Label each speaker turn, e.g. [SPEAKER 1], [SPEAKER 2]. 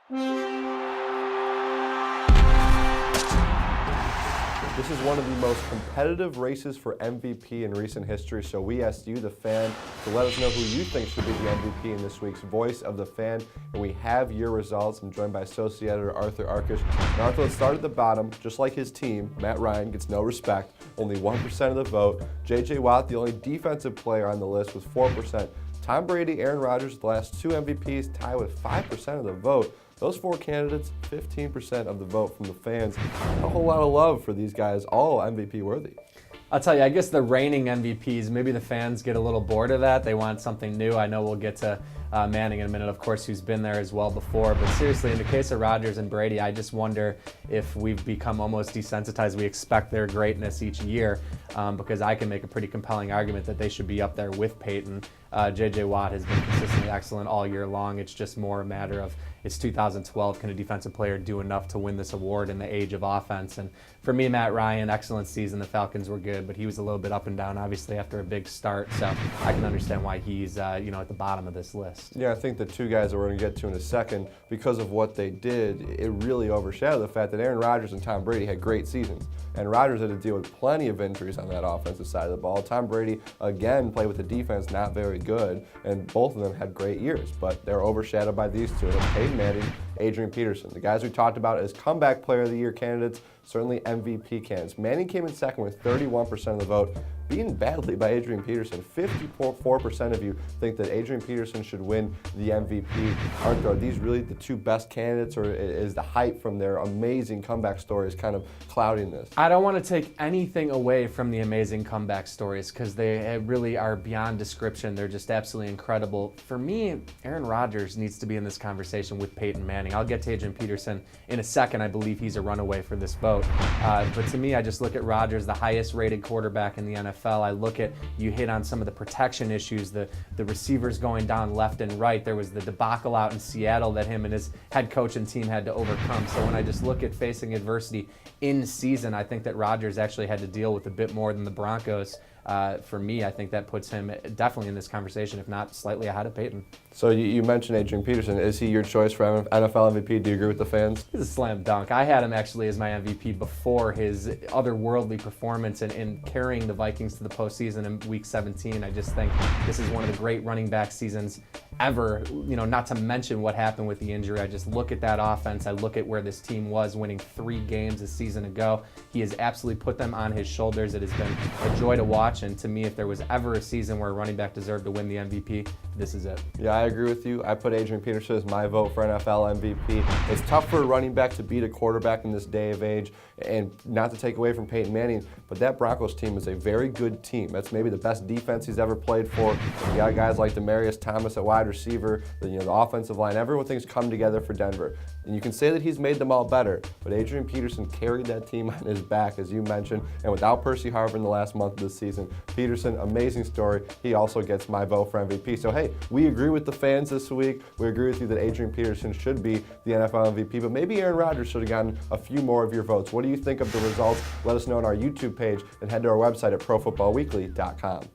[SPEAKER 1] This is one of the most competitive races for MVP in recent history, so we asked you, the fan, to let us know who you think should be the MVP in this week's Voice of the Fan, and we have your results. I'm joined by associate editor Arthur Arkush. And Arthur, let's start at the bottom. Just like his team, Matt Ryan gets no respect, only 1% of the vote. J.J. Watt, the only defensive player on the list, with 4%. Tom Brady, Aaron Rodgers, the last two MVPs, tie with 5% of the vote. Those four candidates, 15% of the vote from the fans. A whole lot of love for these guys, all MVP worthy.
[SPEAKER 2] I'll tell you, I guess the reigning MVPs, maybe the fans get a little bored of that. They want something new. I know we'll get to Manning in a minute, of course, who's been there as well before. But seriously, in the case of Rodgers and Brady, I just wonder if we've become almost desensitized. We expect their greatness each year because I can make a pretty compelling argument that they should be up there with Peyton. J.J. Watt has been consistently excellent all year long. It's just more a matter of, it's 2012, can a defensive player do enough to win this award in the age of offense? And for me, Matt Ryan, excellent season. The Falcons were good, but he was a little bit up and down, obviously, after a big start. So I can understand why he's at the bottom of this list.
[SPEAKER 1] Yeah, I think the two guys that we're going to get to in a second, because of what they did, it really overshadowed the fact that Aaron Rodgers and Tom Brady had great seasons. And Rodgers had to deal with plenty of injuries on that offensive side of the ball. Tom Brady, again, played with a defense not very good, and both of them had great years, but they're overshadowed by these two. Peyton Manning, Adrian Peterson, the guys we talked about as comeback player of the year candidates, certainly MVP candidates. Manning came in second with 31% of the vote, beaten badly by Adrian Peterson. 54% of you think that Adrian Peterson should win the MVP. Are these really the two best candidates, or is the hype from their amazing comeback stories kind of clouding this?
[SPEAKER 2] I don't want to take anything away from the amazing comeback stories because they really are beyond description. They're just absolutely incredible. For me, Aaron Rodgers needs to be in this conversation with Peyton Manning. I'll get to Adrian Peterson in a second. I believe he's a runaway for this vote. But to me, I just look at Rodgers, the highest rated quarterback in the NFL. I look at, you hit on some of the protection issues, the receivers going down left and right. There was the debacle out in Seattle that him and his head coach and team had to overcome. So when I just look at facing adversity in season, I think that Rodgers actually had to deal with a bit more than the Broncos. For me, I think that puts him definitely in this conversation, if not slightly ahead of Peyton.
[SPEAKER 1] So you mentioned Adrian Peterson. Is he your choice for NFL MVP? Do you agree with the fans?
[SPEAKER 2] He's a slam dunk. I had him actually as my MVP before his otherworldly performance in carrying the Vikings to the postseason in Week 17. I just think this is one of the great running back seasons ever, not to mention what happened with the injury. I just look at that offense. I look at where this team was winning 3 games a season ago. He has absolutely put them on his shoulders. It has been a joy to watch. And to me, if there was ever a season where a running back deserved to win the MVP, this is it.
[SPEAKER 1] Yeah, I agree with you. I put Adrian Peterson as my vote for NFL MVP. It's tough for a running back to beat a quarterback in this day of age, and not to take away from Peyton Manning, but that Broncos team is a very good team. That's maybe the best defense he's ever played for. You got guys like Demaryius Thomas at wide receiver, the offensive line, everything's come together for Denver. And you can say that he's made them all better, but Adrian Peterson carried that team on his back, as you mentioned, and without Percy Harvin the last month of the season, Peterson, amazing story. He also gets my vote for MVP. So hey, we agree with the fans this week. We agree with you that Adrian Peterson should be the NFL MVP, but maybe Aaron Rodgers should have gotten a few more of your votes. What do you think of the results? Let us know on our YouTube page and head to our website at profootballweekly.com.